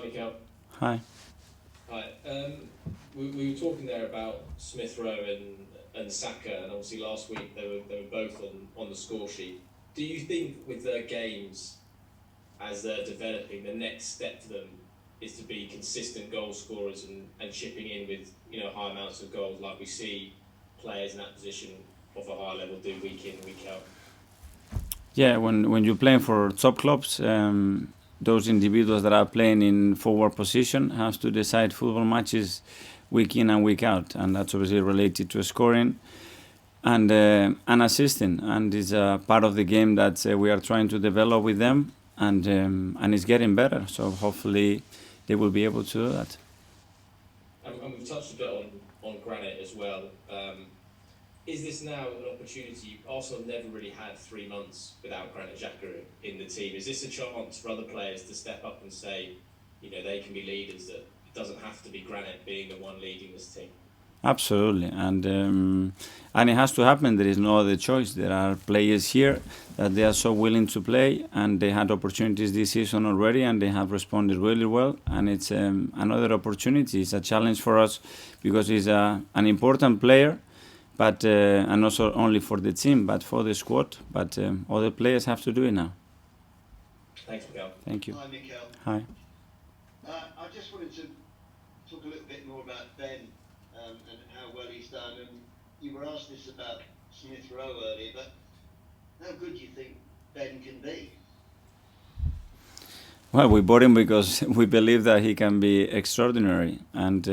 Mikel. Hi. Hi. We were talking there about Smith Rowe and Saka, and obviously last week they were both on the score sheet. Do you think with their games as they're developing, the next step for them is to be consistent goal scorers and chipping in with high amounts of goals like we see players in that position of a high level do week in, week out? Yeah, when you're playing for top clubs, those individuals that are playing in forward position have to decide football matches week in and week out, and that's obviously related to scoring and assisting, and it's a part of the game that we are trying to develop with them, and it's getting better. So hopefully they will be able to do that. And we've touched a bit on Granit as well. Is this now an opportunity? Arsenal never really had 3 months without Granit Xhaka in the team. Is this a chance for other players to step up and say, they can be leaders, that it doesn't have to be Granit being the one leading this team? Absolutely, and it has to happen. There is no other choice. There are players here that they are so willing to play, and they had opportunities this season already, and they have responded really well. And it's another opportunity. It's a challenge for us because he's an important player, but and also only for the team, but for the squad. But other players have to do it now. Thanks, Mikel. Thank you. Hi, Mikel. Hi. I just wanted to talk a little bit more about Ben and how well he's done. And you were asked this about Smith Rowe earlier, but how good do you think Ben can be? Well, we bought him because we believe that he can be extraordinary, and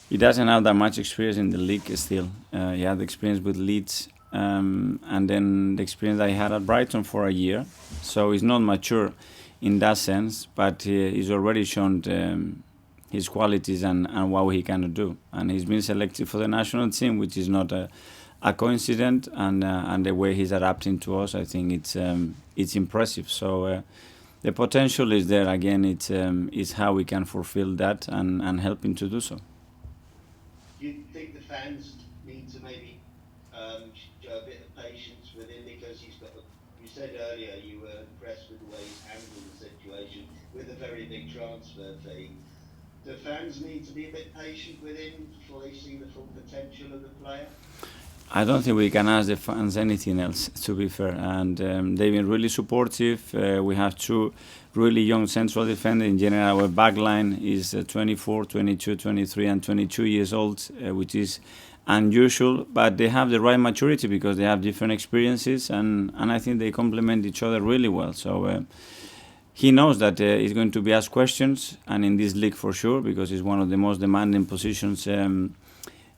he doesn't have that much experience in the league still. He had experience with Leeds, and then the experience that he had at Brighton for a year. So he's not mature in that sense, but he's already shown his qualities and what he can do. And he's been selected for the national team, which is not a coincidence. And the way he's adapting to us, I think it's impressive. So the potential is there. Again, it's how we can fulfill that and help him to do so. Do you think the fans need to maybe show a bit of patience with him, because he's got? You said earlier you were impressed with the way he's handled the situation with a very big transfer fee. Do fans need to be a bit patient with him before they see the full potential of the player? I don't think we can ask the fans anything else, to be fair. And they've been really supportive. We have two really young central defenders. In general, our back line is 24, 22, 23 and 22 years old, which is unusual. But they have the right maturity because they have different experiences. And I think they complement each other really well. So he knows that he's going to be asked questions. And in this league for sure, because it's one of the most demanding positions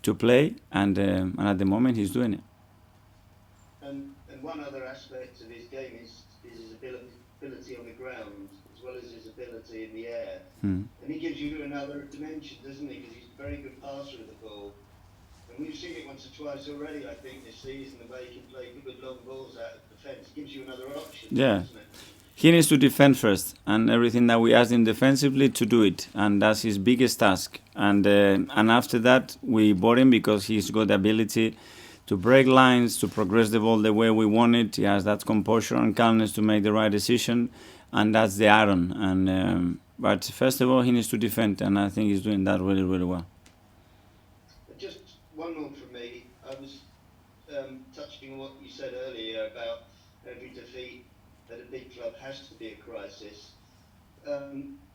to play, and at the moment he's doing it. And one other aspect of his game is his ability on the ground, as well as his ability in the air. And he gives you another dimension, doesn't he? Because he's a very good passer of the ball. And we've seen it once or twice already, I think, this season, the way he can play good long balls out of defence. It gives you another option, doesn't it? He needs to defend first, and everything that we ask him defensively to do it, and that's his biggest task. And after that, we bought him because he's got the ability to break lines, to progress the ball the way we want it. He has that composure and calmness to make the right decision, and that's the iron. And but first of all, he needs to defend, and I think he's doing that really, really well. Just one more from me. I was touching on what you said earlier about every defeat at a big club has to be a crisis.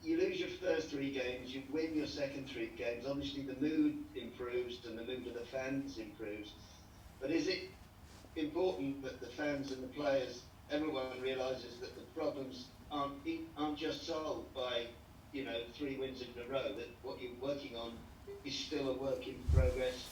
You lose your first 3 games, you win your second 3 games, obviously the mood improves and the mood of the fans improves. But is it important that the fans and the players, everyone realises that the problems aren't just solved by 3 wins in a row, that what you're working on is still a work in progress?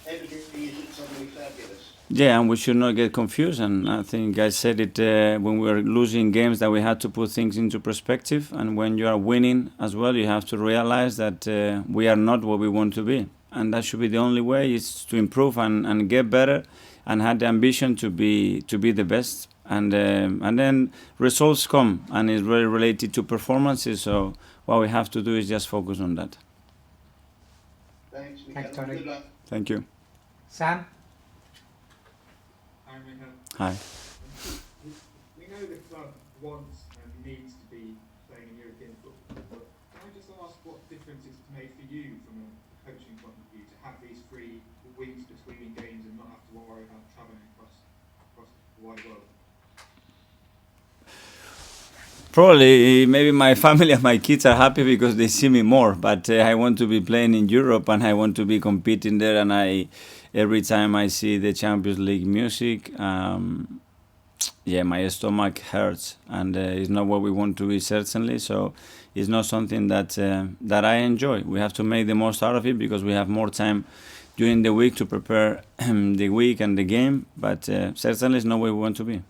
Everything isn't suddenly fabulous. Yeah, and we should not get confused. And I think I said it when we were losing games, that we had to put things into perspective. And when you are winning as well, you have to realize that we are not what we want to be. And that should be the only way, is to improve and get better, and have the ambition to be the best. And then results come, and it's very related to performances. So what we have to do is just focus on that. Thanks, Mikel. Thanks, Tony. Good luck. Thank you. Sam? Hi, Mikel. Hi. We know the club wants and needs to be playing in European football. made for you from a coaching point of view to have these 3 weeks between games and not have to worry about travelling across the wide world? Probably, maybe my family and my kids are happy because they see me more. But I want to be playing in Europe and I want to be competing there. And every time I see the Champions League music, yeah, my stomach hurts, and it's not what we want to be, certainly. So it's not something that I enjoy. We have to make the most out of it because we have more time during the week to prepare the week and the game. But certainly, it's not where we want to be.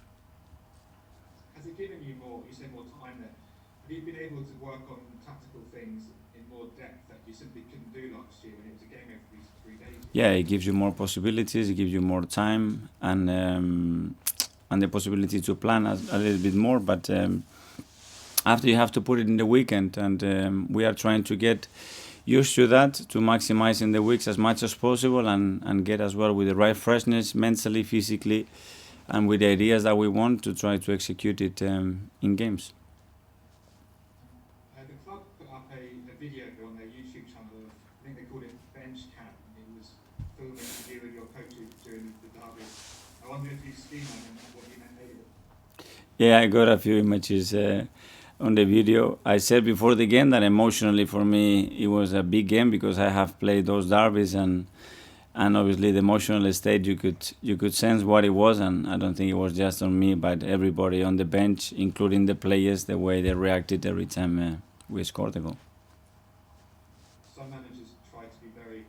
Has it given you more? You say more time there. Have you been able to work on tactical things in more depth that you simply couldn't do last year when it was a game every 3 days? Yeah, it gives you more possibilities. It gives you more time and the possibility to plan a little bit more. But after, you have to put it in the weekend, and we are trying to get used to that, to maximize in the weeks as much as possible, and get as well with the right freshness mentally, physically, and with the ideas that we want to try to execute it in games. The club put up a video on their YouTube channel of, I think they called it Benchcam. It was filming you and your coaches during the derby. I wonder if you've seen that and what you made of it. Yeah, I got a few images on the video. I said before the game that emotionally for me it was a big game because I have played those derbies, and obviously the emotional state you could sense what it was, and I don't think it was just on me but everybody on the bench, including the players, the way they reacted every time we scored a goal. Some managers try to be very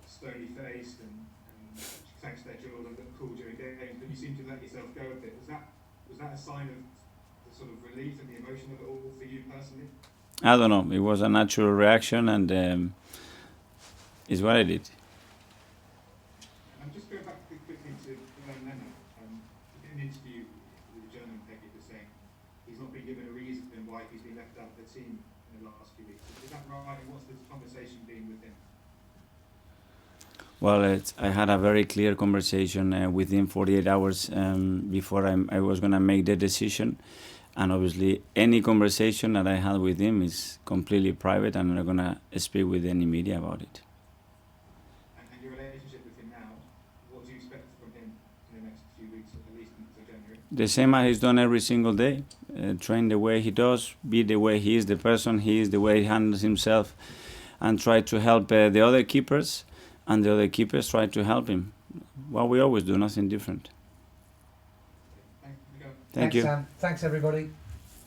stony-faced and clench their jaws and look cool during games, but you seem to let yourself go a bit. Was that a sign of the sort of relief and the emotion of it all for you personally? I don't know. It was a natural reaction, and it's what I did. I'm just going back quickly to Leno. In an interview with the German paper, was saying he's not been given a reason why he's been left out of the team in the last few weeks. Is that right? And what's the conversation been with him? Well, I had a very clear conversation within 48 hours before I was going to make the decision. And obviously, any conversation that I had with him is completely private, and I'm not going to speak with any media about it. And your relationship with him now, what do you expect from him in the next few weeks, at least until January? The same as he's done every single day. Train the way he does, be the way he is, the person he is, the way he handles himself, and try to help the other keepers, and the other keepers try to help him. What we always do, nothing different. Thank you. Thank you. Thanks, Sam. Thanks, everybody.